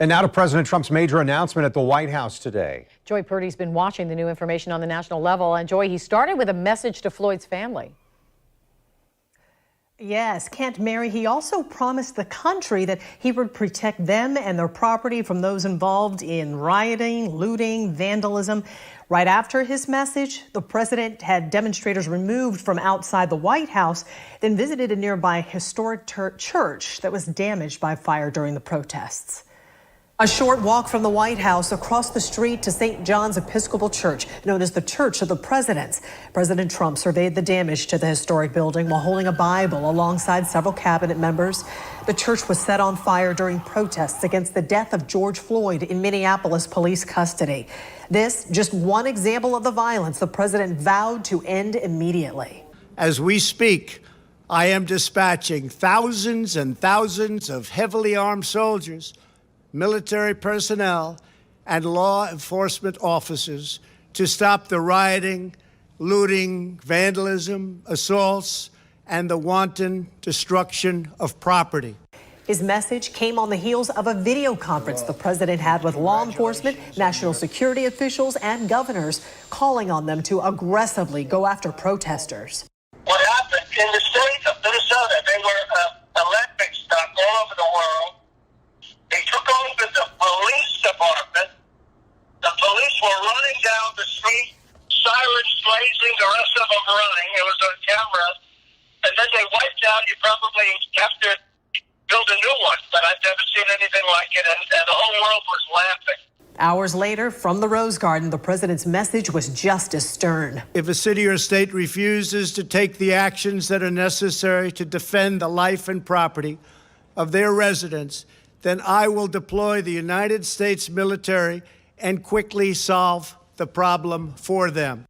And now to President Trump's major announcement at the White House today. Joy Purdy's been watching the new information on the national level. And Joy, he started with a message to Floyd's family. Yes, Kent Mary, he also promised the country that he would protect them and their property from those involved in rioting, looting, vandalism. Right after his message, the president had demonstrators removed from outside the White House, then visited a nearby historic church that was damaged by fire during the protests. A short walk from the White House across the street to St. John's Episcopal Church, known as the Church of the Presidents. President Trump surveyed the damage to the historic building while holding a Bible alongside several cabinet members. The church was set on fire during protests against the death of George Floyd in Minneapolis police custody. This, just one example of the violence the president vowed to end immediately. As we speak, I am dispatching thousands and thousands of heavily armed soldiers, military personnel, and law enforcement officers to stop the rioting, looting, vandalism, assaults, and the wanton destruction of property. His message came on the heels of a video conference the president had with law enforcement, national security officials, and governors, calling on them to aggressively go after protesters. What happened in the state of Minnesota, they were Olympic stock all over the world. They took over the police department. The police were running down the street, sirens blazing, the rest of them running. It was on camera. And then they wiped out, you probably have to build a new one, but I've never seen anything like it, and the whole world was laughing. Hours later, from the Rose Garden, the president's message was just as stern. If a city or state refuses to take the actions that are necessary to defend the life and property of their residents, then I will deploy the United States military and quickly solve the problem for them.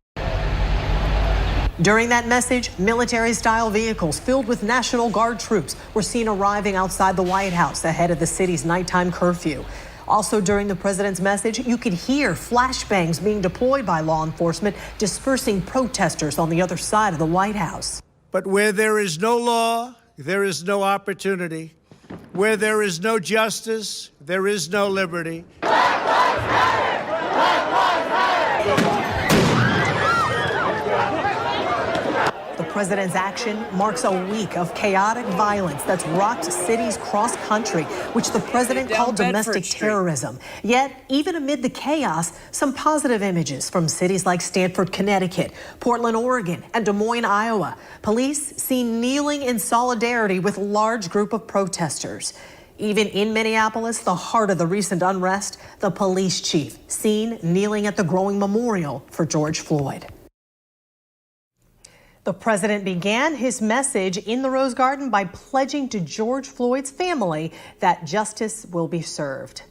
During that message, military-style vehicles filled with National Guard troops were seen arriving outside the White House ahead of the city's nighttime curfew. Also during the president's message, you could hear flashbangs being deployed by law enforcement, dispersing protesters on the other side of the White House. But where there is no law, there is no opportunity. Where there is no justice, there is no liberty. The president's action marks a week of chaotic violence that's rocked cities cross-country, which the president called domestic terrorism. Yet, even amid the chaos, some positive images from cities like Stamford, Connecticut, Portland, Oregon, and Des Moines, Iowa. Police seen kneeling in solidarity with a large group of protesters. Even in Minneapolis, the heart of the recent unrest, the police chief seen kneeling at the growing memorial for George Floyd. The president began his message in the Rose Garden by pledging to George Floyd's family that justice will be served.